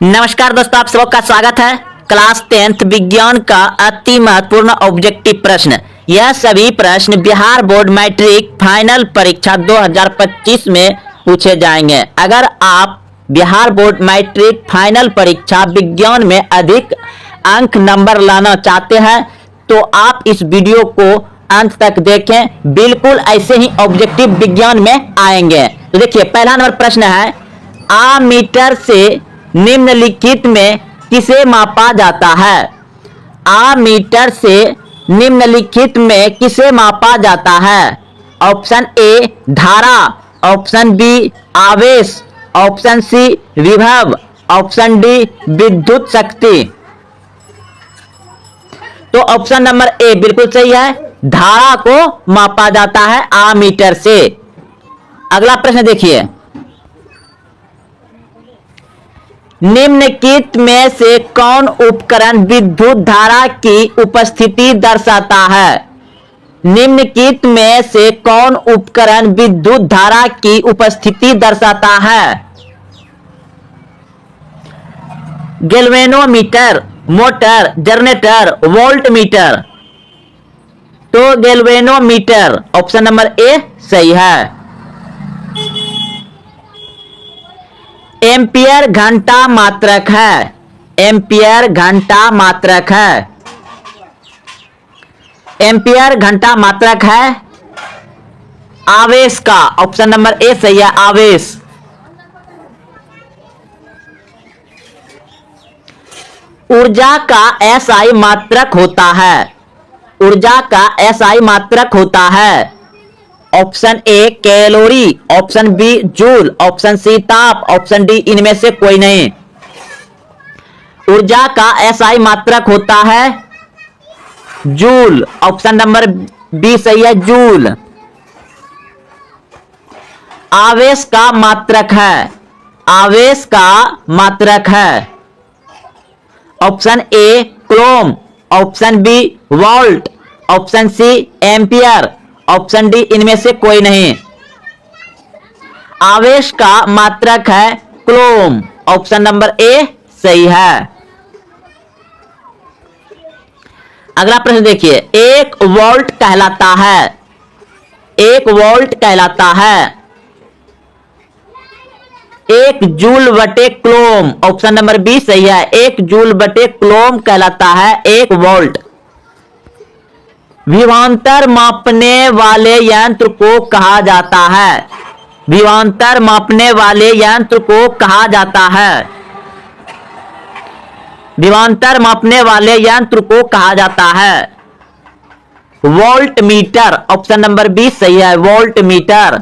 नमस्कार दोस्तों, आप सबका स्वागत है। क्लास 10th विज्ञान का अति महत्वपूर्ण ऑब्जेक्टिव प्रश्न। यह सभी प्रश्न बिहार बोर्ड मैट्रिक फाइनल परीक्षा 2025 में पूछे जाएंगे। अगर आप बिहार बोर्ड मैट्रिक फाइनल परीक्षा विज्ञान में अधिक अंक नंबर लाना चाहते हैं तो आप इस वीडियो को अंत तक देखें। बिल्कुल ऐसे ही ऑब्जेक्टिव विज्ञान में आएंगे। तो देखिए, पहला नंबर प्रश्न है, मीटर से निम्नलिखित में किसे मापा जाता है? मीटर से निम्नलिखित में किसे मापा जाता है? ऑप्शन ए धारा, ऑप्शन बी आवेश, ऑप्शन सी विभव, ऑप्शन डी विद्युत शक्ति। तो ऑप्शन नंबर ए बिल्कुल सही है, धारा को मापा जाता है मीटर से। अगला प्रश्न देखिए, निम्नलिखित में से कौन उपकरण विद्युत धारा की उपस्थिति दर्शाता है? निम्नलिखित में से कौन उपकरण विद्युत धारा की उपस्थिति दर्शाता है? Galvanometer, motor, generator, volt meter. तो गैल्वेनोमीटर ऑप्शन नंबर ए सही है। एम्पियर घंटा मात्रक है। एम्पियर घंटा मात्रक है। एम्पियर घंटा मात्रक है आवेश का। ऑप्शन नंबर ए सही है, आवेश। ऊर्जा का एसआई मात्रक होता है। ऊर्जा का एसआई मात्रक होता है। Option A calorie, option B joule, option C ताप, ऑप्शन डी इनमें से कोई नहीं। ऊर्जा का एसआई मात्रक होता है जूल। ऑप्शन नंबर बी सही है, जूल। आवेश का मात्रक है। आवेश का मात्रक है। Option A coulomb, option B volt, option C ampere, option D इनमें से कोई नहीं। आवेश का मात्रक है कूलॉम। ऑप्शन नंबर ए सही है। अगला प्रश्न देखिए, एक वोल्ट कहलाता है। एक वोल्ट कहलाता है एक जूल बटे कूलॉम। ऑप्शन नंबर बी सही है, एक जूल बटे कूलॉम कहलाता है एक वोल्ट। विभवांतर मापने वाले यंत्र को कहा जाता है। विभवांतर मापने वाले यंत्र को कहा जाता है। विभवांतर मापने वाले यंत्र को कहा जाता है volt metre. Option number B सही है, वोल्ट मीटर।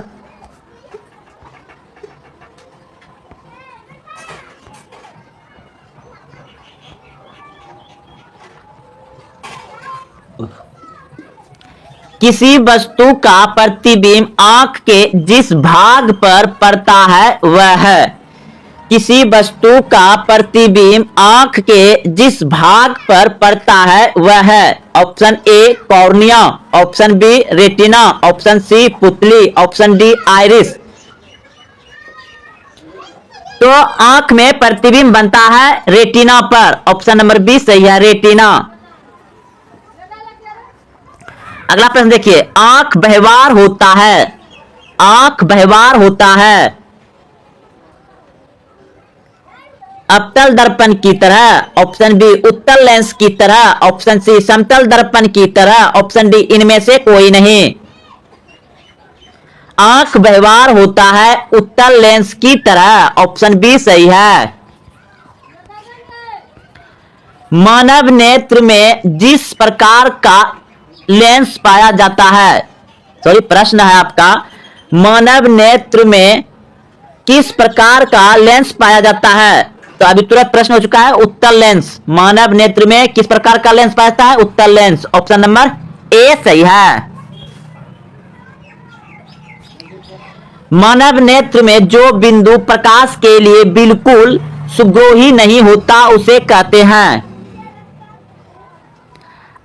किसी वस्तु का प्रतिबिंब आंख के जिस भाग पर पड़ता है वह है। किसी वस्तु का प्रतिबिंब आंख के जिस भाग पर पड़ता है वह है। Option A cornea, option B retina, option C पुतली, ऑप्शन डी आइरिस। तो आंख में प्रतिबिंब बनता है रेटिना पर। ऑप्शन नंबर बी सही है, रेटिना। अगला प्रश्न देखिए, आंख व्यवहार होता है। आंख व्यवहार होता है अवतल दर्पण की तरह, ऑप्शन बी उत्तल लेंस की तरह, ऑप्शन सी समतल दर्पण की तरह, ऑप्शन डी इनमें से कोई नहीं। आंख व्यवहार होता है उत्तल लेंस की तरह। ऑप्शन बी सही है। मानव नेत्र में जिस प्रकार का लेंस पाया जाता है, सॉरी प्रश्न है आपका, मानव नेत्र में किस प्रकार का लेंस पाया जाता है? तो अभी तुरंत प्रश्न हो चुका है, उत्तल लेंस। मानव नेत्र में किस प्रकार का लेंस पाया जाता है? उत्तल लेंस। ऑप्शन नंबर ए सही है। मानव नेत्र में जो बिंदु प्रकाश के लिए बिल्कुल सुग्रोही नहीं होता उसे कहते हैं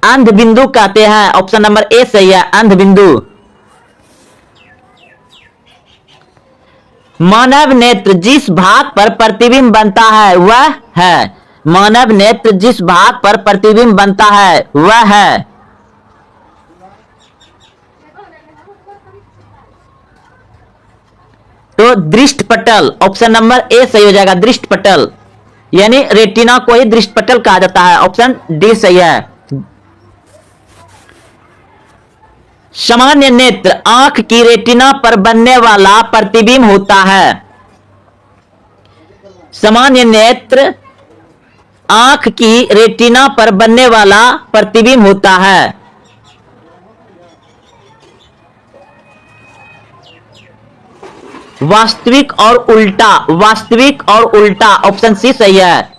अंध बिंदु कहते हैं। ऑप्शन नंबर ए सही है, अंध बिंदु। मानव नेत्र जिस भाग पर प्रतिबिंब बनता है वह है। मानव नेत्र जिस भाग पर प्रतिबिंब बनता है वह है। तो दृष्टपटल, ऑप्शन नंबर ए सही हो जाएगा। दृष्टपटल यानी रेटिना को ही दृष्टपटल कहा जाता है। ऑप्शन डी सही है। सामान्य नेत्र आंख की रेटिना पर बनने वाला प्रतिबिंब होता है। सामान्य नेत्र आंख की रेटिना पर बनने वाला प्रतिबिंब होता है। वास्तविक और उल्टा, वास्तविक और उल्टा, ऑप्शन सी सही है।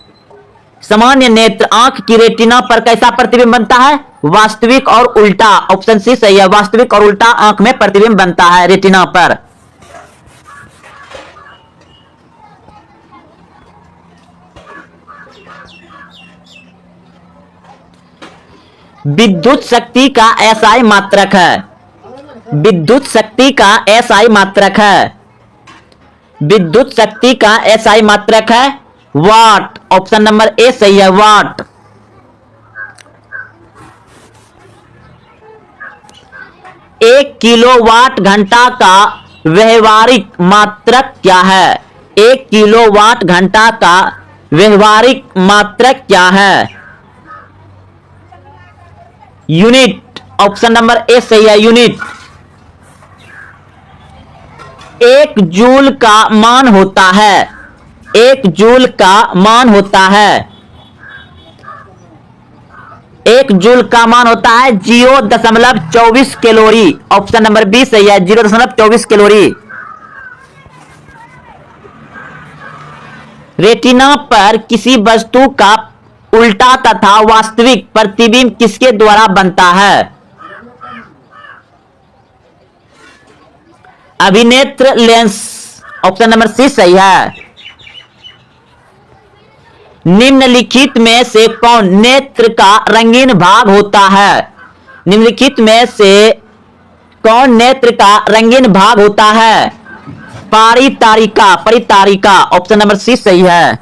सामान्य नेत्र आंख की रेटिना पर कैसा प्रतिबिंब बनता है? वास्तविक और उल्टा, ऑप्शन सी सही है। वास्तविक और उल्टा आंख में प्रतिबिंब बनता है रेटिना पर। विद्युत शक्ति का एसआई मात्रक है। विद्युत शक्ति का एसआई मात्रक है। विद्युत शक्ति का एसआई मात्रक है वाट। ऑप्शन नंबर ए सही है, वाट। एक किलोवाट घंटा का व्यवहारिक मात्रक क्या है? एक किलोवाट घंटा का व्यवहारिक मात्रक क्या है? यूनिट। ऑप्शन नंबर ए सही है, यूनिट। एक जूल का मान होता है। एक जूल का मान होता है। एक जूल का मान होता है 0.24 कैलोरी। ऑप्शन नंबर बी सही है, 0.24 कैलोरी। रेटिना पर किसी वस्तु का उल्टा तथा वास्तविक प्रतिबिंब किसके द्वारा बनता है? अभिनेत्र लेंस। ऑप्शन नंबर सी सही है। निम्नलिखित में से कौन नेत्र का रंगीन भाग होता है? निम्नलिखित में से कौन नेत्र का रंगीन भाग होता है? परितारिका, परितारिका। ऑप्शन नंबर सी सही है।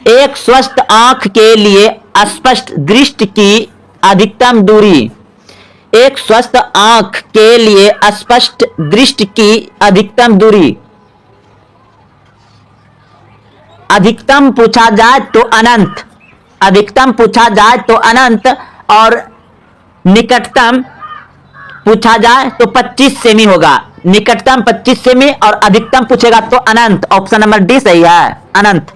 एक स्वस्थ आंख के लिए स्पष्ट दृष्टि की अधिकतम दूरी। एक स्वस्थ आंख के लिए स्पष्ट दृष्टि की अधिकतम दूरी। अधिकतम पूछा जाए तो अनंत। अधिकतम पूछा जाए तो अनंत और निकटतम पूछा जाए तो 25 सेमी होगा। निकटतम 25 सेमी और अधिकतम पूछेगा तो अनंत। ऑप्शन नंबर डी सही है, अनंत।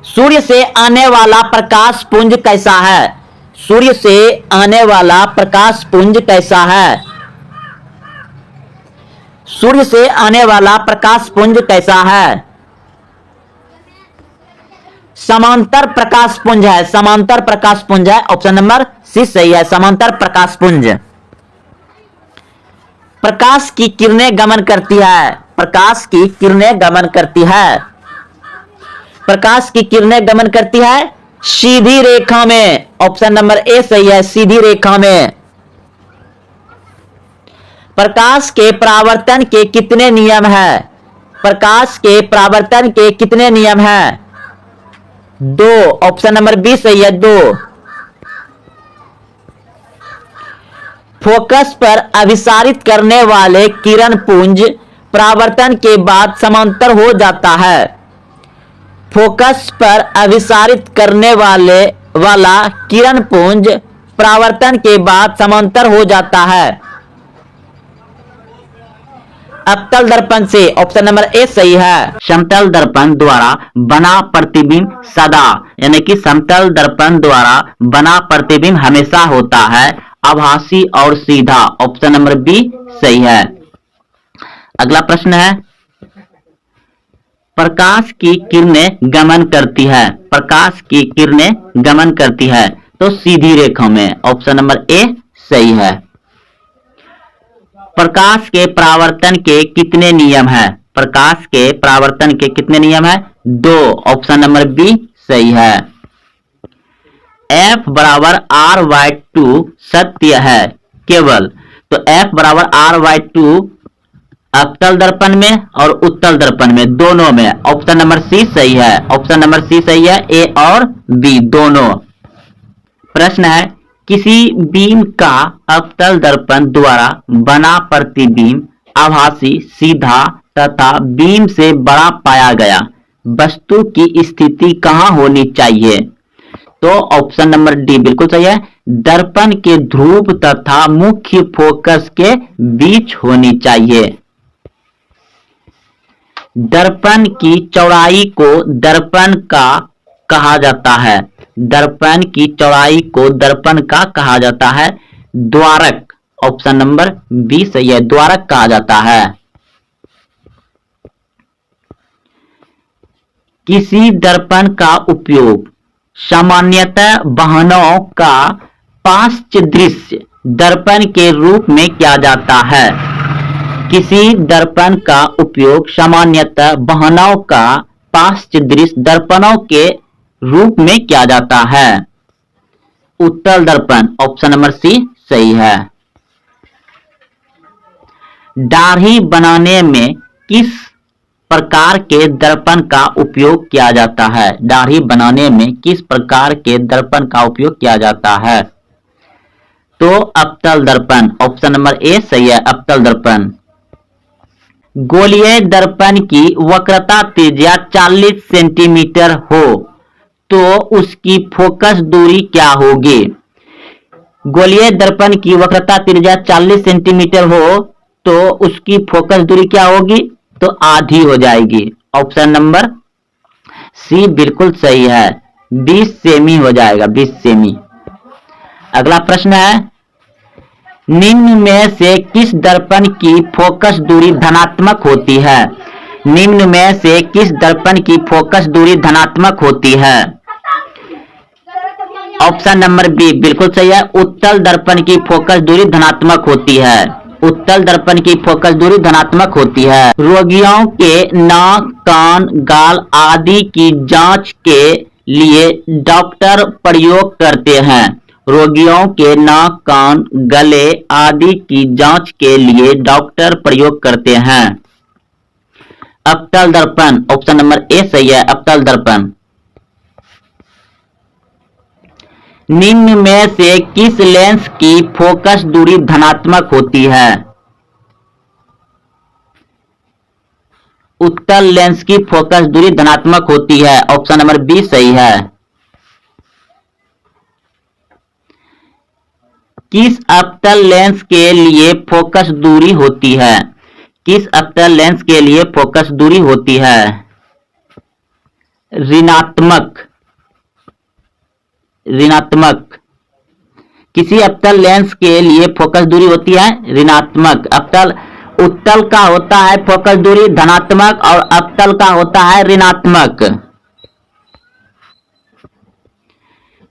सूर्य से आने वाला प्रकाश पुंज कैसा है? सूर्य से आने वाला प्रकाश पुंज कैसा है? सूर्य से आने वाला प्रकाश पुंज कैसा है? समांतर प्रकाश पुंज है। समांतर प्रकाश पुंज है। ऑप्शन नंबर सी सही है, समांतर प्रकाश पुंज। प्रकाश की किरणें गमन करती है। प्रकाश की किरणें गमन करती है। प्रकाश की किरणें गमन करती है सीधी रेखा में। ऑप्शन नंबर ए सही है, सीधी रेखा में। प्रकाश के परावर्तन के कितने नियम हैं? प्रकाश के परावर्तन के कितने नियम हैं? 2। ऑप्शन नंबर बी सही है, 2। फोकस पर अभिसारित करने वाले किरण पुंज परावर्तन के बाद समांतर हो जाता है। फोकस पर अभिसारित करने वाला किरण पुंज परावर्तन के बाद समांतर हो जाता है। अवतल दर्पण से। ऑप्शन नंबर ए सही है। समतल दर्पण द्वारा बना प्रतिबिंब सदा, यानी कि समतल दर्पण द्वारा बना प्रतिबिंब हमेशा होता है आभासी और सीधा। ऑप्शन नंबर बी सही है। अगला प्रश्न है, प्रकाश की किरणें गमन करती है। प्रकाश की किरणें गमन करती है तो सीधी रेखा में। ऑप्शन नंबर ए सही है। प्रकाश के परावर्तन के कितने नियम हैं? प्रकाश के परावर्तन के कितने नियम हैं? 2। ऑप्शन नंबर बी सही है। F = R/2 सत्य है केवल, तो F बराबर R/2 अवतल दर्पण में और उत्तल दर्पण में, दोनों में। ऑप्शन नंबर सी सही है, ऑप्शन नंबर सी सही है, ए और बी दोनों। प्रश्न है, किसी बीम का अवतल दर्पण द्वारा बना प्रतिबिंब आभासी, सीधा तथा बीम से बड़ा पाया गया वस्तु की स्थिति कहां होनी चाहिए? तो ऑप्शन नंबर डी बिल्कुल सही है, दर्पण के ध्रुव तथा मुख्य फोकस के बीच होनी चाहिए। दर्पण की चौड़ाई को दर्पण का कहा जाता है, दर्पण की चौड़ाई को दर्पण का कहा जाता है द्वारक। ऑप्शन नंबर बी सही है, द्वारक कहा जाता है। किसी दर्पण का उपयोग सामान्यतः वाहनों का पार्श्व दृश्य दर्पण के रूप में किया जाता है। किसी दर्पण का उपयोग सामान्यतः वाहनों का पार्श्व दृश्य दर्पणों के रूप में किया जाता है। उत्तल दर्पण, ऑप्शन नंबर सी सही है। दाढ़ी बनाने में किस प्रकार के दर्पण का उपयोग किया जाता है? दाढ़ी बनाने में किस प्रकार के दर्पण का उपयोग किया जाता है? तो अवतल दर्पण, ऑप्शन नंबर ए सही है, अवतल दर्पण। गोलीय दर्पण की वक्रता त्रिज्या 40 सेंटीमीटर हो तो उसकी फोकस दूरी क्या होगी? गोलीय दर्पण की वक्रता त्रिज्या 40 सेंटीमीटर हो तो उसकी फोकस दूरी क्या होगी? तो आधी हो जाएगी। ऑप्शन नंबर सी बिल्कुल सही है, 20 सेमी हो जाएगा, 20 सेमी। अगला प्रश्न है, निम्न में से किस दर्पण की फोकस दूरी धनात्मक होती है? निम्न में से किस दर्पण की फोकस दूरी धनात्मक होती है? ऑप्शन नंबर बी बिल्कुल सही है, उत्तल दर्पण की फोकस दूरी धनात्मक होती है। उत्तल दर्पण की फोकस दूरी धनात्मक होती है। रोगियों के नाक, कान, गाल आदि की जांच के लिए डॉक्टर प्रयोग करते हैं। रोगियों के नाक, कान, गले आदि की जांच के लिए डॉक्टर प्रयोग करते हैं। अवतल दर्पण, ऑप्शन नंबर ए सही है, अवतल दर्पण। निम्न में से किस लेंस की फोकस दूरी धनात्मक होती है? उत्तल लेंस की फोकस दूरी धनात्मक होती है, ऑप्शन नंबर बी सही है। किस अवतल लेंस के लिए फोकस दूरी होती है? किस अवतल लेंस के लिए फोकस दूरी होती है? ऋणात्मक, ऋणात्मक। किसी अवतल लेंस के लिए फोकस दूरी होती है ऋणात्मक। अवतल उत्तल का होता है फोकस दूरी धनात्मक और अवतल का होता है ऋणात्मक।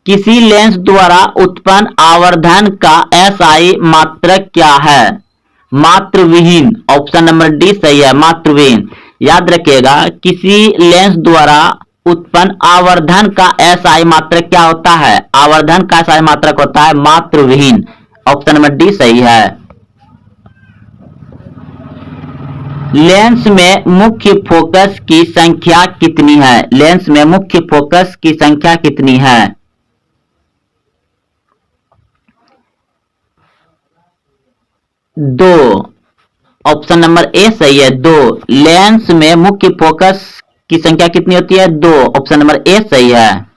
किसी लेंस द्वारा उत्पन्न आवर्धन का एसआई मात्रक क्या है? मात्र विहीन, ऑप्शन नंबर डी सही है, मात्र विहीन। याद रखिएगा, किसी लेंस द्वारा उत्पन्न आवर्धन का एसआई मात्रक क्या होता है? आवर्धन का एसआई मात्रक होता है मात्र विहीन, ऑप्शन नंबर डी सही है। लेंस में मुख्य फोकस की संख्या कितनी है? लेंस में मुख्य फोकस की संख्या कितनी है? 2, ऑप्शन नंबर ए सही है, 2। लेंस में मुख्य फोकस की संख्या कितनी होती है? 2, ऑप्शन नंबर ए सही है।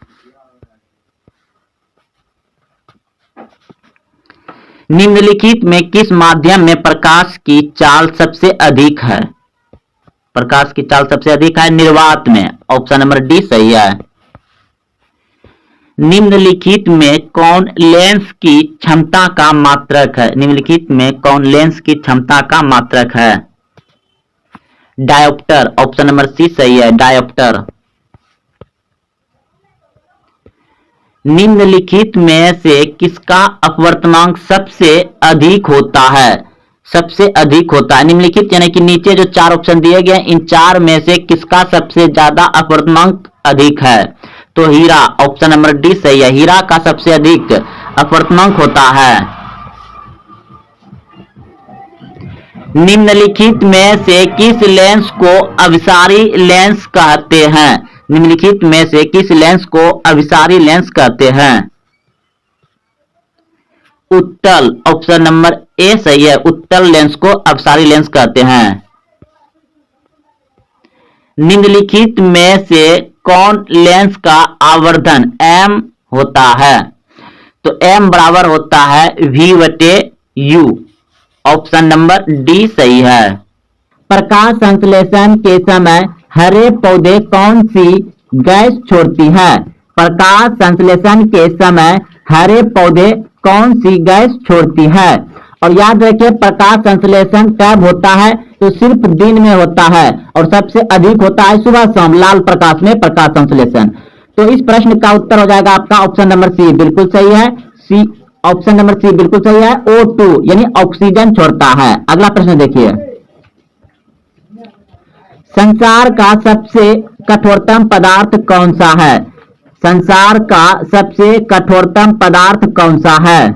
निम्नलिखित में किस माध्यम में प्रकाश की चाल सबसे अधिक है? प्रकाश की चाल सबसे अधिक है निर्वात में, ऑप्शन नंबर डी सही है। निम्नलिखित में कौन लेंस की क्षमता का मात्रक है? निम्नलिखित में कौन लेंस की क्षमता का मात्रक है? डायोप्टर, ऑप्शन नंबर सी सही है, डायोप्टर। निम्नलिखित में से किसका अपवर्तनांक सबसे अधिक होता है? सबसे अधिक होता है निम्नलिखित यानी कि नीचे जो 4 ऑप्शन दिए गए इन 4 में से किसका सबसे ज्यादा अपवर्तनांक अधिक है? तो हीरा, ऑप्शन नंबर डी सही है, हीरा का सबसे अधिक अपवर्तनांक होता है। निम्नलिखित में से किस लेंस को अभिसारी लेंस कहते हैं? निम्नलिखित में से किस लेंस को अभिसारी लेंस कहते हैं? उत्तल, ऑप्शन नंबर ए सही है। उत्तल लेंस को अभिसारी लेंस कहते हैं। निम्नलिखित में से कौन लेंस का आवर्धन m होता है? तो m बराबर होता है v/u। ऑप्शन नंबर डी सही है। प्रकाश संश्लेषण के समय हरे पौधे कौन सी गैस छोड़ती है? प्रकाश संश्लेषण के समय हरे पौधे कौन सी गैस छोड़ती है? और याद रखिए प्रकाश संश्लेषण कब होता है? तो सिर्फ दिन में होता है और सबसे अधिक होता है सुबह शाम लाल प्रकाश में प्रकाश संश्लेषण। तो इस प्रश्न का उत्तर हो जाएगा आपका ऑप्शन नंबर सी, बिल्कुल सही है। सी, ऑप्शन नंबर सी बिल्कुल सही है। O2 यानी ऑक्सीजन छोड़ता है। अगला प्रश्न देखिए, संसार का सबसे कठोरतम पदार्थ कौन सा है? संसार का सबसे कठोरतम पदार्थ कौन सा है?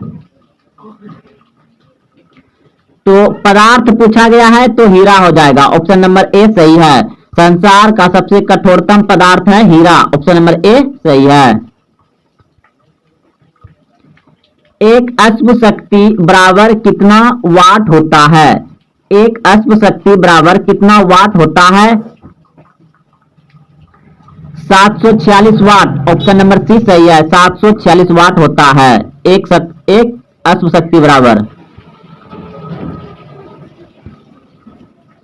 तो पदार्थ पूछा गया है तो हीरा हो जाएगा। ऑप्शन नंबर ए सही है। संसार का सबसे कठोरतम पदार्थ है हीरा। ऑप्शन नंबर ए सही है। एक अश्व शक्ति बराबर कितना वाट होता है? एक अश्व शक्ति बराबर कितना वाट होता है? 746 वाट। ऑप्शन नंबर सी सही है। 746 वाट होता है एक अश्व शक्ति बराबर।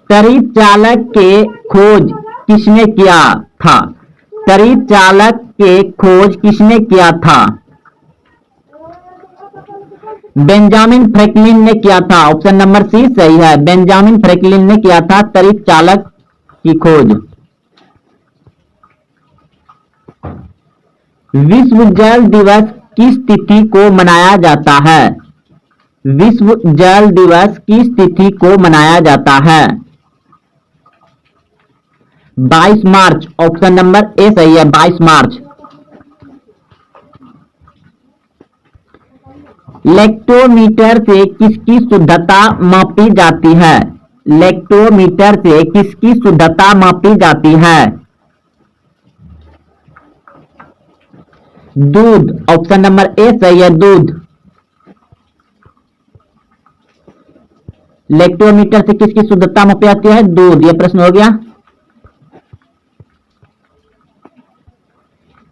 तड़ित चालक के खोज किसने किया था? तड़ित चालक के खोज किसने किया था? बेंजामिन फ्रैंकलिन ने किया था। ऑप्शन नंबर सी सही है। बेंजामिन फ्रैंकलिन ने किया था तड़ित चालक की खोज। विश्व जल दिवस किस तिथि को मनाया जाता है? विश्व जल दिवस किस तिथि को मनाया जाता है? 22 मार्च। ऑप्शन नंबर ए सही है। 22 मार्च। लेक्टोमीटर से किसकी शुद्धता मापी जाती है? लेक्टोमीटर से किसकी शुद्धता मापी जाती है? दूध। ऑप्शन नंबर ए सही है। दूध। लेक्टोमीटर से किसकी शुद्धता मापी जाती है? दूध। यह प्रश्न हो गया।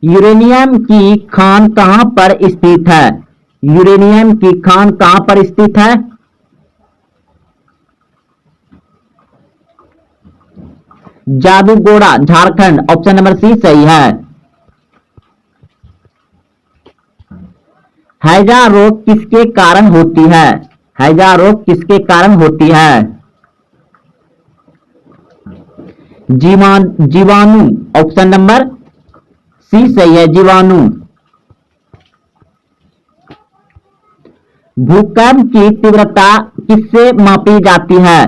यूरेनियम की खान कहां पर स्थित है? यूरेनियम की खान कहां पर स्थित है? Jadugoda, Jharkhand. Option number C सही है। हैजा रोग किसके कारण होती है? हैजा रोग किसके कारण होती है? जीवाणु। ऑप्शन नंबर सी सही है। जीवाणु। भूकंप की तीव्रता किससे मापी जाती है?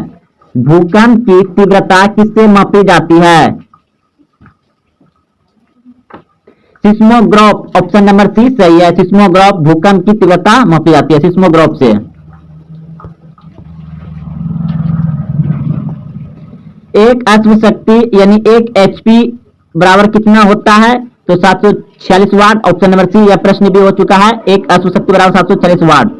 भूकंप की तीव्रता किससे मापी जाती है? सिस्मोग्राफ। ऑप्शन नंबर सी सही है। सिस्मोग्राफ भूकंप की तीव्रता मापी जाती है सिस्मोग्राफ से। एक अश्व शक्ति यानी एक HP बराबर कितना होता है? तो 746 वाट। ऑप्शन नंबर सी। यह प्रश्न भी हो चुका है। एक अश्व शक्ति बराबर 746 वाट।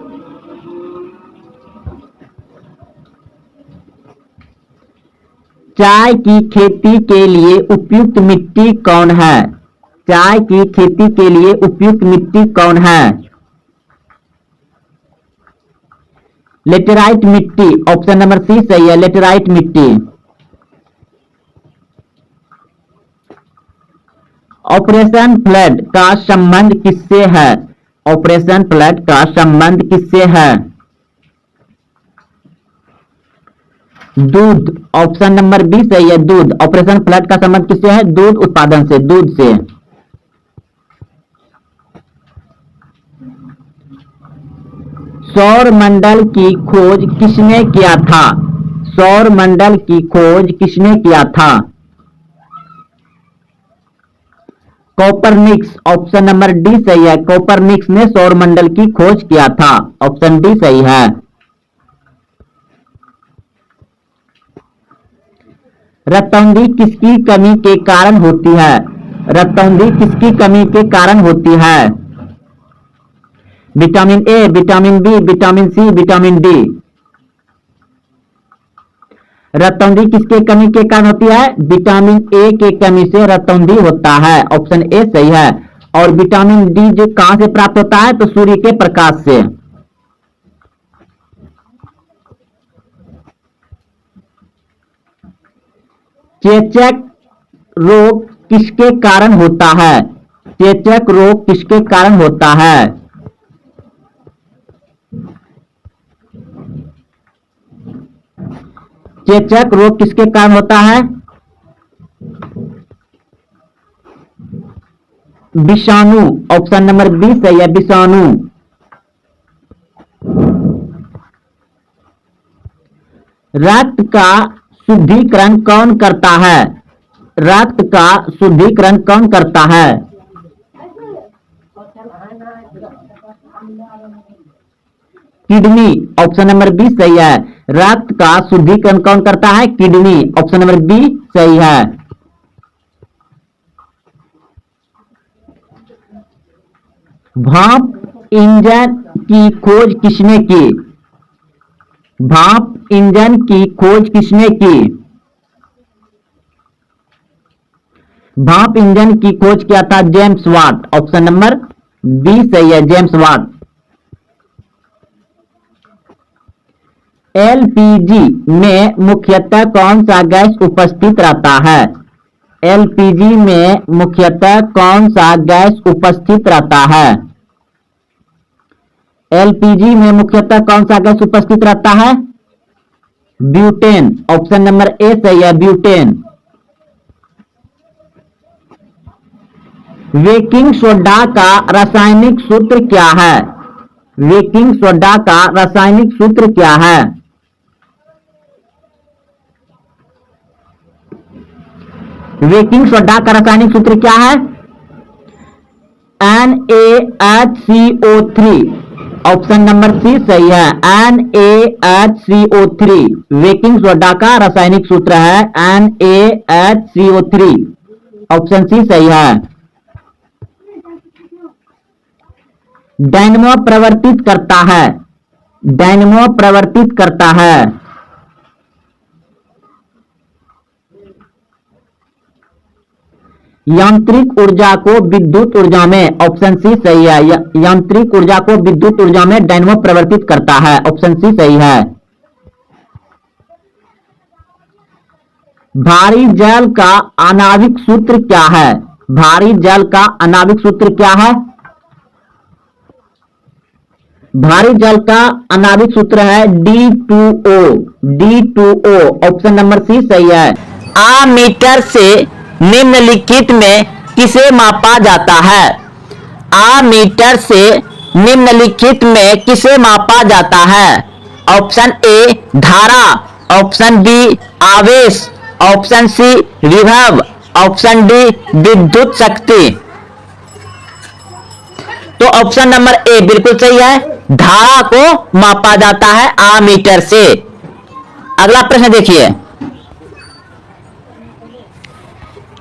चाय की खेती के लिए उपयुक्त मिट्टी कौन है? चाय की खेती के लिए उपयुक्त मिट्टी कौन है? लेटेराइट मिट्टी। ऑप्शन नंबर सी सही है। लेटेराइट मिट्टी। ऑपरेशन फ्लड का संबंध किससे है? ऑपरेशन फ्लड का संबंध किससे है? दूध। ऑप्शन नंबर बी सही है। दूध। ऑपरेशन फ्लड का संबंध किससे है? दूध उत्पादन से, दूध से। सौर मंडल की खोज किसने किया था? सौर मंडल की खोज किसने किया था? कोपरनिकस। ऑप्शन नंबर डी सही है। कोपरनिकस ने सौर मंडल की खोज किया था। ऑप्शन डी सही है। रतौंधी किसकी कमी के कारण होती है? रतौंधी किसकी कमी के कारण होती है? Vitamin A, vitamin B, vitamin C, vitamin D. रतौंधी किसके कमी के कारण होती है? विटामिन ए के कमी से रतौंधी होता है। ऑप्शन ए सही है। और विटामिन डी जो कहां से प्राप्त होता है? तो सूर्य के प्रकाश से। चेचक रोग किसके कारण होता है? चेचक रोग किसके कारण होता है? चेचक रोग किसके कारण होता है? विषाणु। ऑप्शन नंबर बी सही है, विषाणु। रक्त का शुद्धिकरण कौन करता है? रक्त का शुद्धिकरण कौन करता है? किडनी। ऑप्शन नंबर बी सही है। रक्त का शुद्धिकरण कौन करता है? किडनी। ऑप्शन नंबर बी सही है। भाप इंजन की खोज किसने की? भाप इंजन की खोज किसने की? भाप इंजन की खोज किया था James Watt. Option number B सही है, जेम्स वाट। एलपीजी में मुख्यतः कौन सा गैस उपस्थित रहता है? एलपीजी में मुख्यतः कौन सा गैस उपस्थित रहता है? एलपीजी में मुख्यतः कौन सा गैस उपस्थित रहता है? ब्यूटेन। ऑप्शन नंबर ए सही है, ब्यूटेन। बेकिंग सोडा का रासायनिक सूत्र क्या है? बेकिंग सोडा का रासायनिक सूत्र क्या है? बेकिंग सोडा का रासायनिक सूत्र क्या है? NaHCO3। ऑप्शन नंबर सी सही है, NaHCO3। बेकिंग सोडा का रासायनिक सूत्र है NaHCO3। ऑप्शन सी सही है। डायनमो प्रवर्तित करता है। डायनमो प्रवर्तित करता है। यांत्रिक ऊर्जा को विद्युत ऊर्जा में। ऑप्शन सी सही है। यांत्रिक ऊर्जा को विद्युत ऊर्जा में डायनमो प्रवर्तित करता है। ऑप्शन सी सही है। भारी जल का आणविक सूत्र क्या है? भारी जल का आणविक सूत्र क्या है? भारी जल का आणविक सूत्र है D2O। D2O। Option number C सही है। आमीटर से निम्नलिखित में किसे मापा जाता है? आमीटर से निम्नलिखित में किसे मापा जाता है? ऑप्शन ए धारा, ऑप्शन बी आवेश, ऑप्शन सी विभव, ऑप्शन डी विद्युत शक्ति। तो ऑप्शन नंबर ए बिल्कुल सही है, धारा को मापा जाता है आमीटर से। अगला प्रश्न देखिए,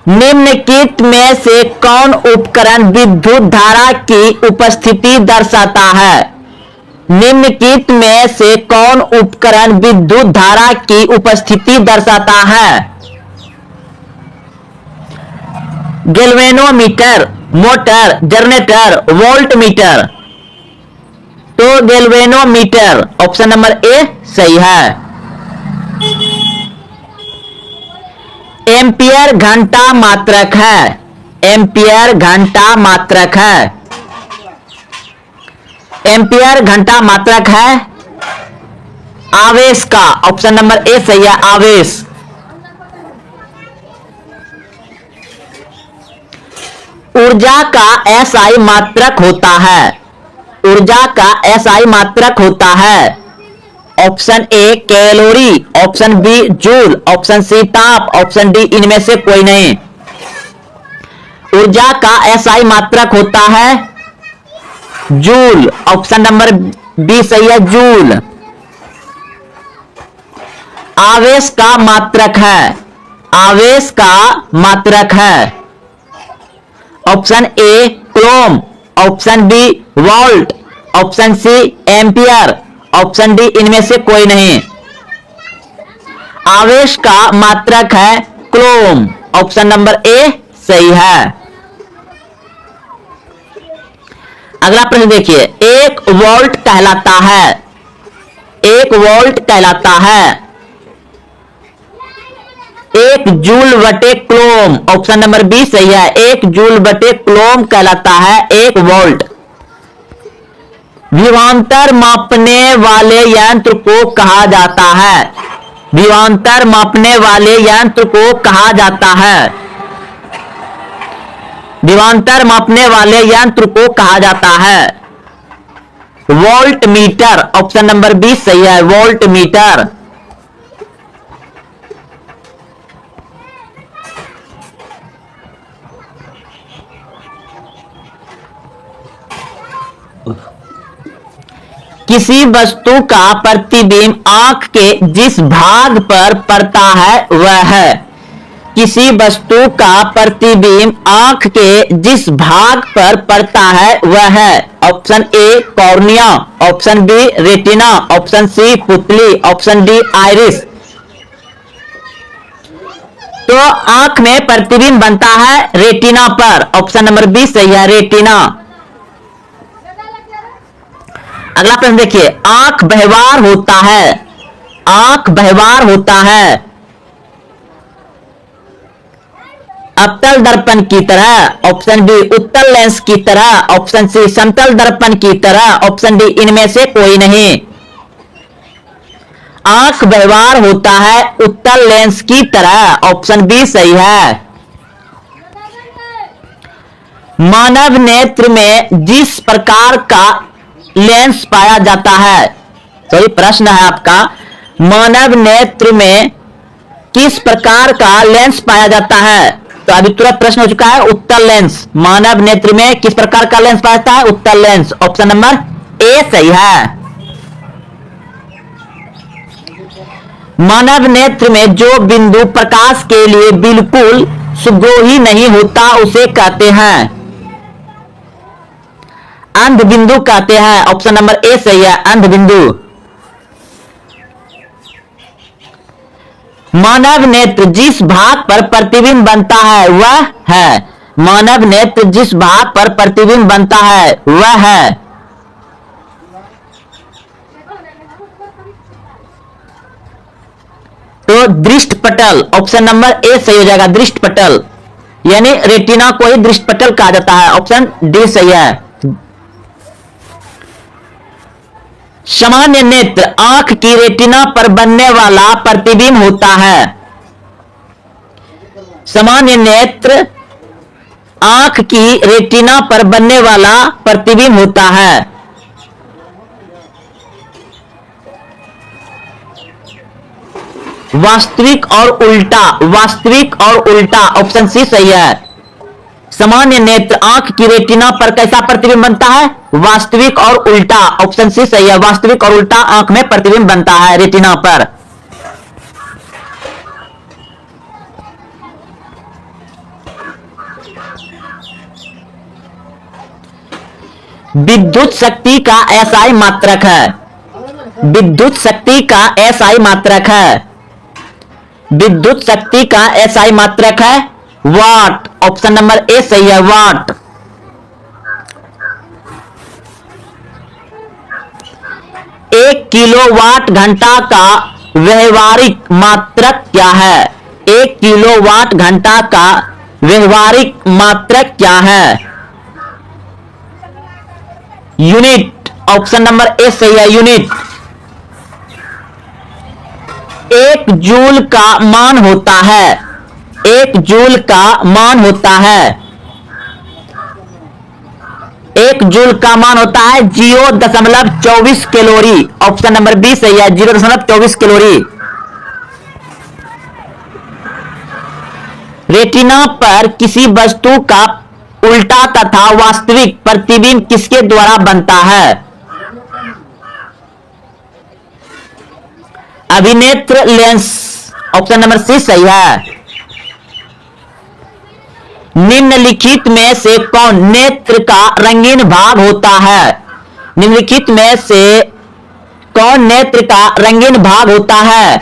निम्नलिखित में से कौन उपकरण विद्युत धारा की उपस्थिति दर्शाता है? निम्नलिखित में से कौन उपकरण विद्युत धारा की उपस्थिति दर्शाता है? Galvanometer, motor, generator, volt meter. तो गैल्वेनोमीटर। ऑप्शन नंबर ए सही है। एम्पियर घंटा मात्रक है। एम्पियर घंटा मात्रक है। एम्पियर घंटा मात्रक है आवेश का। ऑप्शन नंबर ए सही है, आवेश। ऊर्जा का एसआई मात्रक होता है। ऊर्जा का एसआई मात्रक होता है। Option A calorie, option B joule, option C ताप, ऑप्शन डी इनमें से कोई नहीं। ऊर्जा का एसआई मात्रक होता है जूल। ऑप्शन नंबर बी सही है, जूल। आवेश का मात्रक है। आवेश का मात्रक है? Option A coulomb, option B volt, option C ampere, option D इनमें से कोई नहीं। आवेश का मात्रक है कूलॉम, ऑप्शन नंबर ए सही है। अगला प्रश्न देखिए, एक वोल्ट कहलाता है, एक वोल्ट कहलाता है एक जूल बटे कूलॉम, ऑप्शन नंबर बी सही है। एक जूल बटे कूलॉम कहलाता है एक वोल्ट। विभवांतर मापने वाले यंत्र को कहा जाता है? विभवांतर मापने वाले यंत्र को कहा जाता है? विभवांतर मापने वाले यंत्र को कहा जाता है volt metre, option number B सही है, वोल्ट मीटर। किसी वस्तु का प्रतिबिंब आंख के जिस भाग पर पड़ता है वह है? किसी वस्तु का प्रतिबिंब आंख के जिस भाग पर पड़ता है वह है? Option A cornea, option B retina, option C पुतली, ऑप्शन डी आइरिस। तो आंख में प्रतिबिंब बनता है रेटिना पर, ऑप्शन नंबर बी सही है, रेटिना। अगला प्रश्न देखिए, आंख व्यवहार होता है, आंख व्यवहार होता है अवतल दर्पण की तरह, ऑप्शन बी उत्तल लेंस की तरह, ऑप्शन सी समतल दर्पण की तरह, ऑप्शन डी इनमें से कोई नहीं। आंख व्यवहार होता है उत्तल लेंस की तरह, ऑप्शन बी सही है। मानव नेत्र में जिस प्रकार का लेंस पाया जाता है, सॉरी प्रश्न है आपका, मानव नेत्र में किस प्रकार का लेंस पाया जाता है? तो अभी तुरंत प्रश्न हो चुका है, उत्तल लेंस। मानव नेत्र में किस प्रकार का लेंस पाया जाता है? उत्तल लेंस, ऑप्शन नंबर ए सही है। मानव नेत्र में जो बिंदु प्रकाश के लिए बिल्कुल सुगोही नहीं होता उसे कहते हैं? अंध बिंदु कहते हैं, ऑप्शन नंबर ए सही है, अंध बिंदु। मानव नेत्र जिस भाग पर प्रतिबिंब बनता है वह है? मानव नेत्र जिस भाग पर प्रतिबिंब बनता है वह है? तो दृष्टपटल, ऑप्शन नंबर ए सही हो जाएगा, दृष्टपटल, यानी रेटिना को ही दृष्टपटल कहा जाता है, ऑप्शन डी सही है। सामान्य नेत्र आंख की रेटिना पर बनने वाला प्रतिबिंब होता है। सामान्य नेत्र आंख की रेटिना पर बनने वाला प्रतिबिंब होता है। वास्तविक और उल्टा, वास्तविक और उल्टा, ऑप्शन सी सही है। सामान्य नेत्र आंख की रेटिना पर कैसा प्रतिबिंब बनता है? वास्तविक और उल्टा, ऑप्शन सी सही है, वास्तविक और उल्टा आंख में प्रतिबिंब बनता है रेटिना पर। विद्युत शक्ति का एसआई मात्रक है, विद्युत शक्ति का एसआई मात्रक है, विद्युत शक्ति का एसआई मात्रक है वाट, ऑप्शन नंबर ए सही है, वाट। एक किलोवाट घंटा का व्यवहारिक मात्रक क्या है? एक किलोवाट घंटा का व्यवहारिक मात्रक क्या है? यूनिट, ऑप्शन नंबर ए सही है, यूनिट। एक जूल का मान होता है, एक जूल का मान होता है, एक जूल का मान होता है 0.24 कैलोरी, ऑप्शन नंबर बी सही है, 0.24 कैलोरी। रेटिना पर किसी वस्तु का उल्टा तथा वास्तविक प्रतिबिंब किसके द्वारा बनता है? अभिनेत्र लेंस, ऑप्शन नंबर सी सही है। निम्नलिखित में से कौन नेत्र का रंगीन भाग होता है? निम्नलिखित में से कौन नेत्र का रंगीन भाग होता है?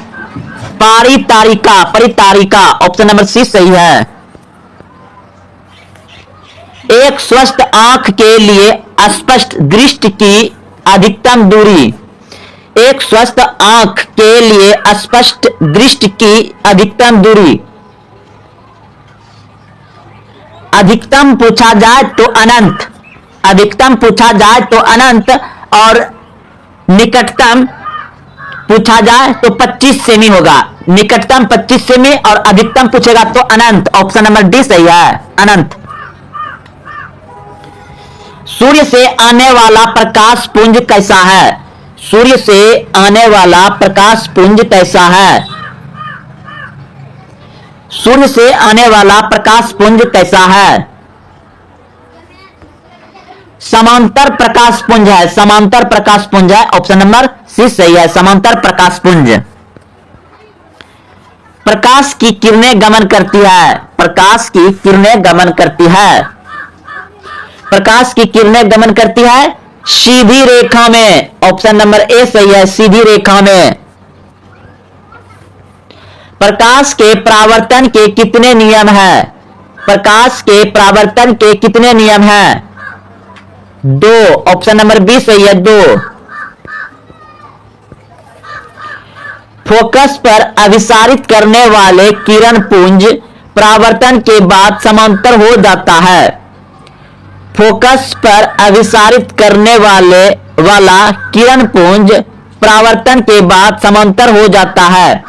परितारिका, परितारिका, ऑप्शन नंबर सी सही है। एक स्वस्थ आंख के लिए स्पष्ट दृष्टि की अधिकतम दूरी। एक स्वस्थ आंख के लिए स्पष्ट दृष्टि की अधिकतम दूरी। अधिकतम पूछा जाए तो अनंत, अधिकतम पूछा जाए तो अनंत, और निकटतम पूछा जाए तो 25 सेमी होगा। निकटतम 25 सेमी और अधिकतम पूछेगा तो अनंत। ऑप्शन नंबर डी सही है, अनंत। सूर्य से आने वाला प्रकाश पुंज कैसा है? सूर्य से आने वाला प्रकाश पुंज कैसा है? सूर्य से आने वाला प्रकाश पुंज कैसा है? समांतर प्रकाश पुंज है, समांतर प्रकाश पुंज है। ऑप्शन नंबर सी सही है, समांतर प्रकाश पुंज। प्रकाश की किरणें गमन करती है। प्रकाश की किरणें गमन करती है। प्रकाश की किरणें गमन करती है सीधी रेखा में। ऑप्शन नंबर ए सही है, सीधी रेखा में। प्रकाश के परावर्तन के कितने नियम हैं? प्रकाश के परावर्तन के कितने नियम हैं? 2। ऑप्शन नंबर बी सही है, 2। फोकस पर अभिसारित करने वाले किरण पुंज परावर्तन के बाद समांतर हो जाता है। फोकस पर अभिसारित करने वाला किरण पुंज परावर्तन के बाद समांतर हो जाता है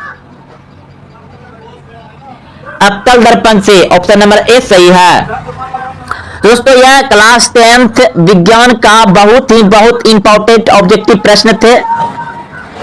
अवतल दर्पण से। ऑप्शन नंबर ए सही है। दोस्तों यह क्लास 10th विज्ञान का बहुत इंपॉर्टेंट ऑब्जेक्टिव प्रश्न थे।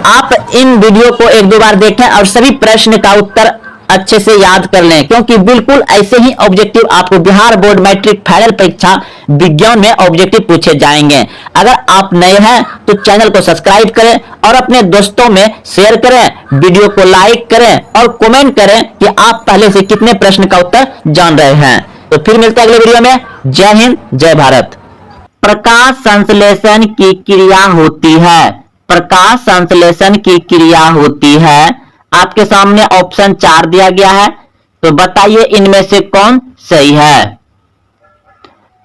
आप इन वीडियो को एक दो बार देखें और सभी प्रश्न का उत्तर अच्छे से याद कर लें, क्योंकि बिल्कुल ऐसे ही ऑब्जेक्टिव आपको बिहार बोर्ड मैट्रिक फाइनल परीक्षा विज्ञान में ऑब्जेक्टिव पूछे जाएंगे। अगर आप नए हैं तो चैनल को सब्सक्राइब करें और अपने दोस्तों में शेयर करें, वीडियो को लाइक करें और कमेंट करें कि आप पहले से कितने प्रश्न का उत्तर जान रहे हैं। तो फिर मिलते हैं अगले वीडियो में। जय हिंद, जय भारत। प्रकाश संश्लेषण की क्रिया होती है। प्रकाश संश्लेषण की क्रिया होती है। आपके सामने ऑप्शन 4 दिया गया है, तो बताइए इनमें से कौन सही है।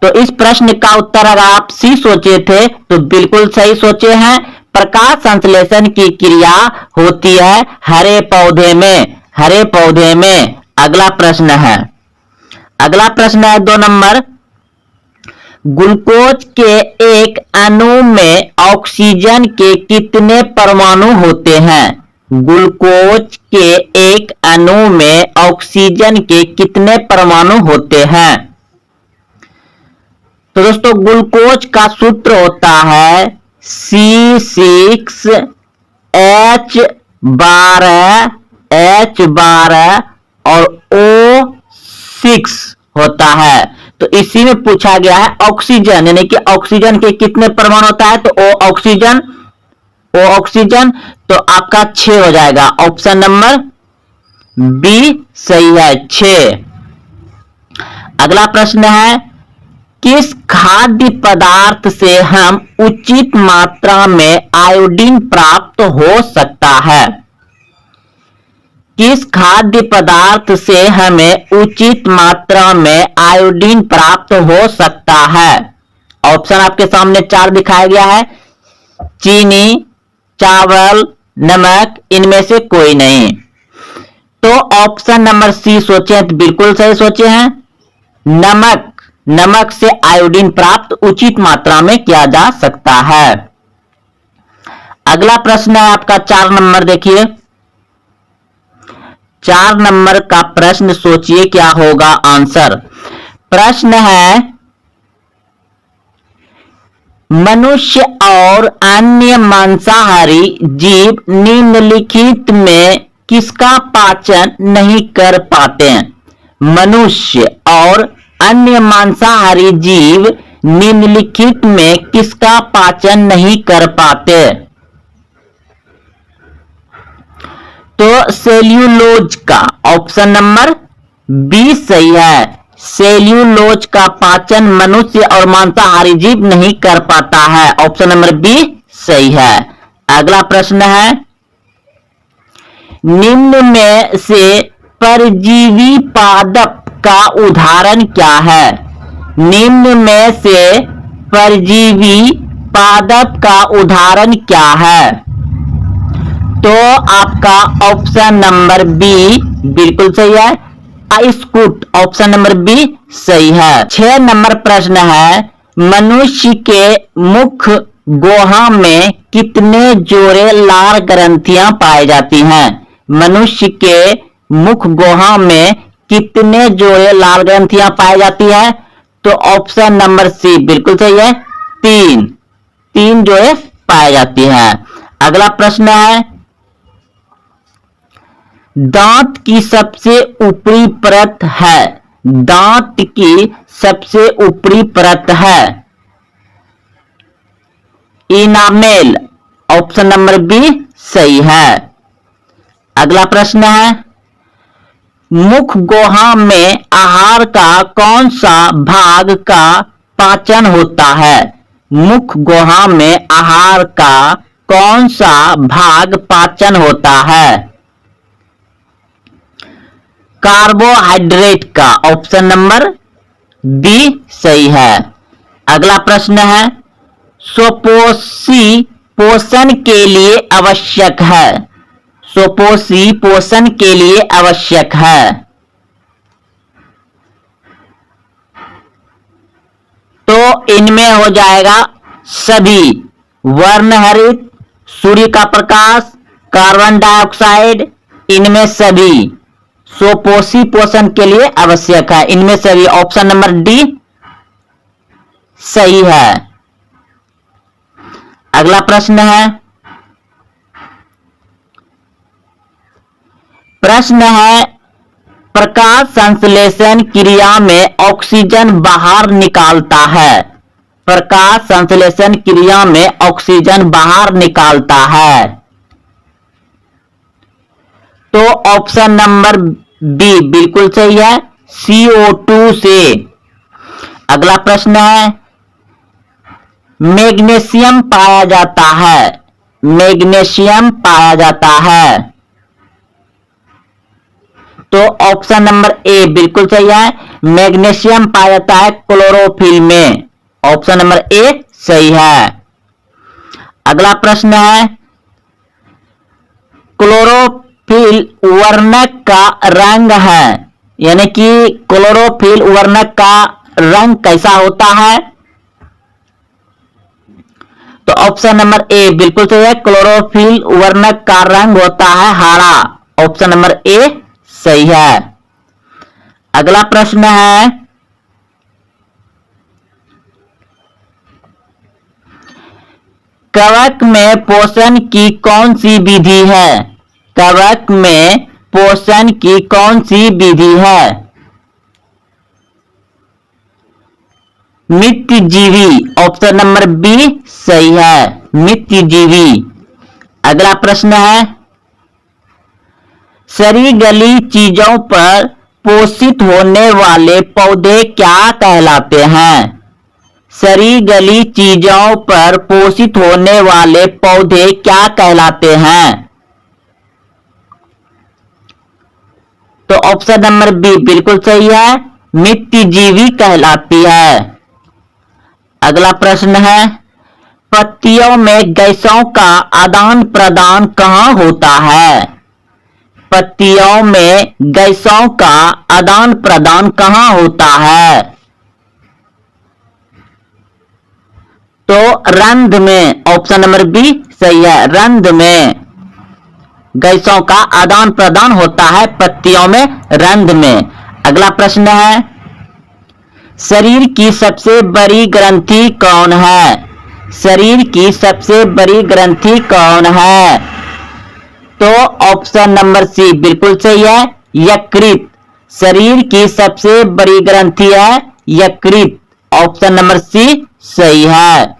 तो इस प्रश्न का उत्तर अगर आप सी सोचे थे तो बिल्कुल सही सोचे हैं। प्रकाश संश्लेषण की क्रिया होती है हरे पौधे में, हरे पौधे में। अगला प्रश्न है, अगला प्रश्न है 2 नंबर। ग्लूकोज के एक अणु में ऑक्सीजन के कितने परमाणु होते हैं? ग्लूकोज के एक अणु में ऑक्सीजन के कितने परमाणु होते हैं? तो दोस्तों ग्लूकोज का सूत्र होता है C6H12 और O6 होता है। तो इसी में पूछा गया है ऑक्सीजन, यानी कि ऑक्सीजन के कितने परमाणु होता है? तो O ऑक्सीजन, तो आपका 6 हो जाएगा। ऑप्शन नंबर बी सही है, 6। अगला प्रश्न है, किस खाद्य पदार्थ से हम उचित मात्रा में आयोडीन प्राप्त हो सकता है? किस खाद्य पदार्थ से हमें उचित मात्रा में आयोडीन प्राप्त हो सकता है? ऑप्शन आपके सामने 4 दिखाया गया है। चीनी, चावल, नमक, इनमें से कोई नहीं। तो ऑप्शन नंबर सी सोचे तो बिल्कुल सही सोचे हैं, नमक। नमक से आयोडीन प्राप्त उचित मात्रा में किया जा सकता है। अगला प्रश्न है आपका 4 नंबर। देखिए 4 नंबर का प्रश्न, सोचिए क्या होगा आंसर। प्रश्न है, मनुष्य और अन्य मांसाहारी जीव निम्नलिखित में किसका पाचन नहीं कर पाते हैं? मनुष्य और अन्य मांसाहारी जीव निम्नलिखित में किसका पाचन नहीं कर पाते? तो सेल्यूलोज का। ऑप्शन नंबर बी सही है, सेल्यूलोज का पाचन मनुष्य और मांसाहारी जीव नहीं कर पाता है। ऑप्शन नंबर बी सही है। अगला प्रश्न है, निम्न में से परजीवी पादप का उदाहरण क्या है? निम्न में से परजीवी पादप का उदाहरण क्या है? तो आपका ऑप्शन नंबर बी बिल्कुल सही है, आइस्कुट। ऑप्शन नंबर बी सही है। 6 नंबर प्रश्न है, मनुष्य के मुख गुहा में कितने जोड़े लाल ग्रंथियां पाई जाती हैं? मनुष्य के मुख गुहा में कितने जोड़े लाल ग्रंथियां पाई जाती है? तो ऑप्शन नंबर सी बिल्कुल सही है, 3 जोड़े पाई जाती है। अगला प्रश्न है, दांत की सबसे ऊपरी परत है, दांत की सबसे ऊपरी परत है इनामेल। ऑप्शन नंबर बी सही है। अगला प्रश्न है, मुख गुहा में आहार का कौन सा भाग का पाचन होता है? मुख गुहा में आहार का कौन सा भाग पाचन होता है? कार्बोहाइड्रेट का। ऑप्शन नंबर बी सही है। अगला प्रश्न है, सुपोषी पोषण के लिए आवश्यक है, सुपोषी पोषण के लिए आवश्यक है। तो इनमें हो जाएगा सभी, वर्णहरित, सूर्य का प्रकाश, कार्बन डाइऑक्साइड, इनमें सभी सुपोषी पोषण के लिए आवश्यक है, इनमें सभी। ऑप्शन नंबर डी सही है। अगला प्रश्न है, प्रकाश संश्लेषण क्रिया में ऑक्सीजन बाहर निकालता है, प्रकाश संश्लेषण क्रिया में ऑक्सीजन बाहर निकालता है। तो ऑप्शन नंबर बी बिल्कुल सही है, CO2 से। अगला प्रश्न है, मैग्नीशियम पाया जाता है, मैग्नीशियम पाया जाता है। तो ऑप्शन नंबर ए बिल्कुल सही है, मैग्नीशियम पाया जाता है क्लोरोफिल में। ऑप्शन नंबर ए सही है। अगला प्रश्न है, क्लोरोफिल वर्णक का रंग है, यानी कि क्लोरोफिल वर्णक का रंग कैसा होता है? तो ऑप्शन नंबर ए बिल्कुल सही है, क्लोरोफिल वर्णक का रंग होता है हरा। ऑप्शन नंबर ए सही है। अगला प्रश्न है, कवक में पोषण की कौन सी विधि है? कवक में पोषण की कौन सी विधि है? मितजीवी। ऑप्शन नंबर बी सही है, मितजीवी। अगला प्रश्न है, सरीगली चीजों पर पोषित होने वाले पौधे क्या कहलाते हैं? सरीगली चीजों पर पोषित होने वाले पौधे क्या कहलाते हैं? तो ऑप्शन नंबर बी बिल्कुल सही है, मितजीवी कहलाती है। अगला प्रश्न है, पत्तियों में गैसों का आदान प्रदान कहाँ होता है? पत्तियों में गैसों का आदान प्रदान कहाँ होता है? तो रंध्र में। ऑप्शन नंबर बी सही है, रंध्र में गैसों का आदान प्रदान होता है, पत्तियों में, रंध्र में। अगला प्रश्न है, शरीर की सबसे बड़ी ग्रंथि कौन है? शरीर की सबसे बड़ी ग्रंथि कौन है? तो ऑप्शन नंबर सी बिल्कुल सही है, यकृत। शरीर की सबसे बड़ी ग्रंथि है यकृत। ऑप्शन नंबर सी सही है।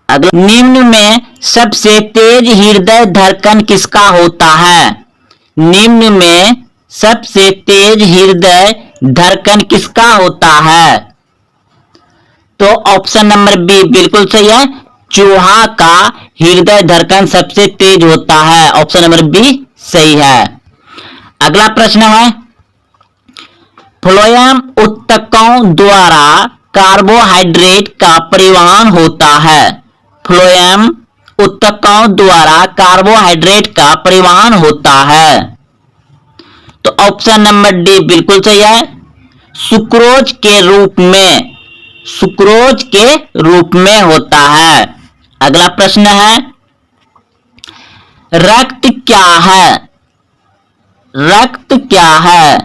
अगला, निम्न में सबसे तेज हृदय धड़कन किसका होता है? निम्न में सबसे तेज हृदय धड़कन किसका होता है? तो ऑप्शन नंबर बी बिल्कुल सही है, चूहा का हृदय धड़कन सबसे तेज होता है। ऑप्शन नंबर बी सही है। अगला प्रश्न है, फ्लोएम उत्तकों द्वारा कार्बोहाइड्रेट का परिवहन होता है। फ्लोएम उत्तकों द्वारा कार्बोहाइड्रेट का परिवहन होता है। तो ऑप्शन नंबर डी बिल्कुल सही है, सुक्रोज के रूप में, सुक्रोज के रूप में होता है। अगला प्रश्न है, रक्त क्या है? रक्त क्या है?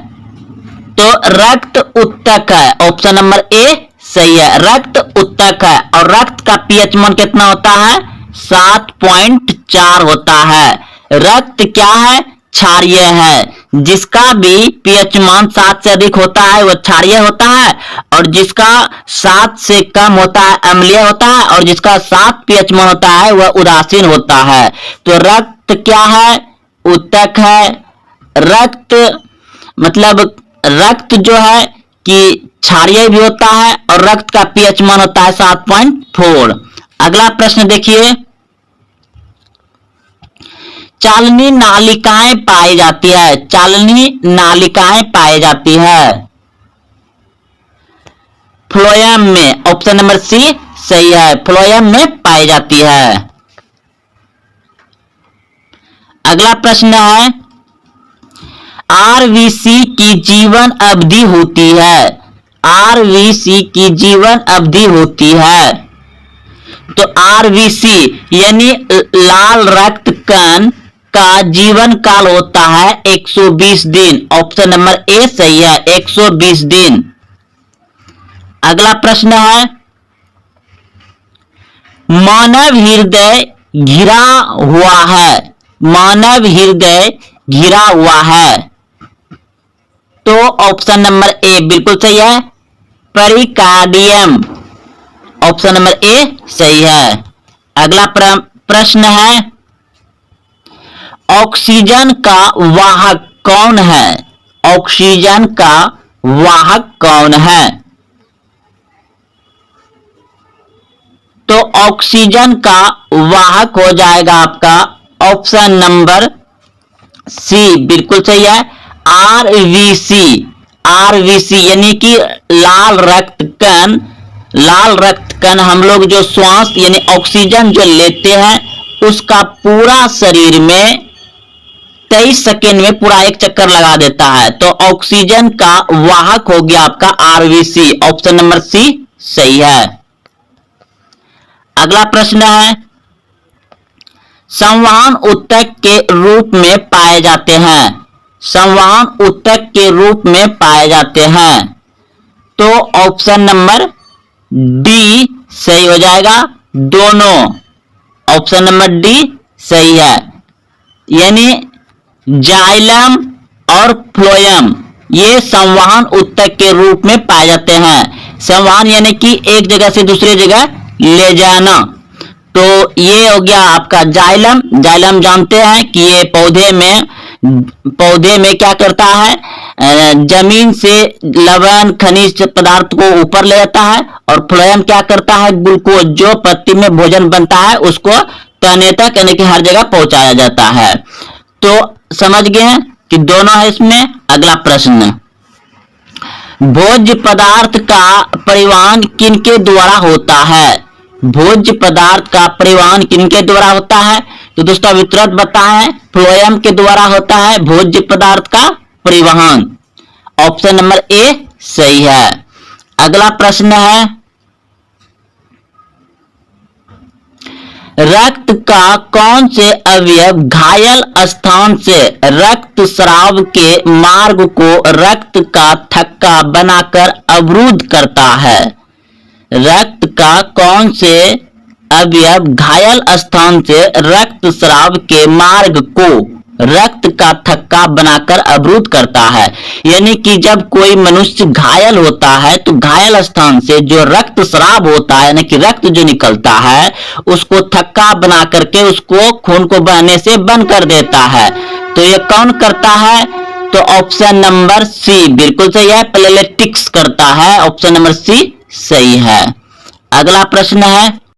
तो रक्त उत्तक है। ऑप्शन नंबर ए सही है, रक्त उत्तक है। और रक्त का पीएच मान कितना होता है? 7.4 होता है। रक्त क्या है? क्षारीय है। जिसका भी पीएच मान 7 से अधिक होता है वह क्षारीय होता है, और जिसका 7 से कम होता है अम्लीय होता है, और जिसका 7 पीएच मान होता है वह उदासीन होता है। तो रक्त क्या है? उत्तक है। रक्त मतलब रक्त जो है कि क्षारीय भी होता है, और रक्त का पीएच मान होता है 7.4। अगला प्रश्न देखिए, चालनी नालिकाएं पाई जाती है। चालनी नालिकाएं पाई जाती है फ्लोएम में। ऑप्शन नंबर सी सही है, फ्लोएम में पाई जाती है। अगला प्रश्न है, आरबीसी की जीवन अवधि होती है। आरबीसी की जीवन अवधि होती है। तो आरबीसी यानी लाल रक्त कण का जीवन काल होता है 120 दिन। ऑप्शन नंबर ए सही है, 120 दिन। अगला प्रश्न है, मानव हृदय घिरा हुआ है। मानव हृदय घिरा हुआ है। तो ऑप्शन नंबर ए बिल्कुल सही है, पेरिकार्डियम। ऑप्शन नंबर ए सही है। अगला प्रश्न है, ऑक्सीजन का वाहक कौन है? ऑक्सीजन का वाहक कौन है? तो ऑक्सीजन का वाहक हो जाएगा आपका ऑप्शन नंबर सी बिल्कुल सही है, आरबीसी। आरबीसी यानी कि लाल रक्त कण। लाल रक्त कण हम लोग जो श्वास यानी ऑक्सीजन जो लेते हैं उसका पूरा शरीर में 23 सेकेंड में पूरा एक चक्कर लगा देता है। तो ऑक्सीजन का वाहक हो गया आपका आरबीसी। ऑप्शन नंबर सी सही है। अगला प्रश्न है, संवहन ऊतक के रूप में पाए जाते हैं। संवहन ऊतक के रूप में पाए जाते हैं। तो ऑप्शन नंबर डी सही हो जाएगा, दोनों। ऑप्शन नंबर डी सही है, यानी जाइलम और फ्लोएम ये संवहन ऊतक के रूप में पाए जाते हैं। संवहन यानी कि एक जगह से दूसरी जगह ले जाना। तो ये हो गया आपका जाइलम। जाइलम जानते हैं कि ये पौधे में क्या करता है, जमीन से लवण खनिज पदार्थ को ऊपर ले जाता है, और फ्लोएम क्या करता है, ग्लूकोज जो पत्ती में भोजन बनता है उसको तने तक यानी कि हर जगह पहुंचाया जाता है। तो समझ गए हैं कि दोनों है इसमें। अगला प्रश्न, भोज्य पदार्थ का परिवहन किनके द्वारा होता है? भोज्य पदार्थ का परिवहन किनके द्वारा होता है? तो दोस्तों वितरक बताएं, फ्लोएम के द्वारा होता है भोज्य पदार्थ का परिवहन। ऑप्शन नंबर ए सही है। अगला प्रश्न है, रक्त का कौन से अवयव घायल स्थान से रक्त स्राव के मार्ग को रक्त का थक्का बनाकर अवरुद्ध करता है? रक्त का कौन से अवयव घायल स्थान से रक्त स्राव के मार्ग को रक्त का थक्का बनाकर अवरुद्ध करता है? यानी कि जब कोई मनुष्य घायल होता है तो घायल स्थान से जो रक्त स्राव होता है यानी कि रक्त जो निकलता है उसको थक्का बना करके उसको खून को बहने से बंद कर देता है। तो ये कौन करता है? तो ऑप्शन नंबर सी बिल्कुल सही है, प्लेलेटिक्स करता है। ऑप्शन नंबर सी सही है। अगला प्रश्न है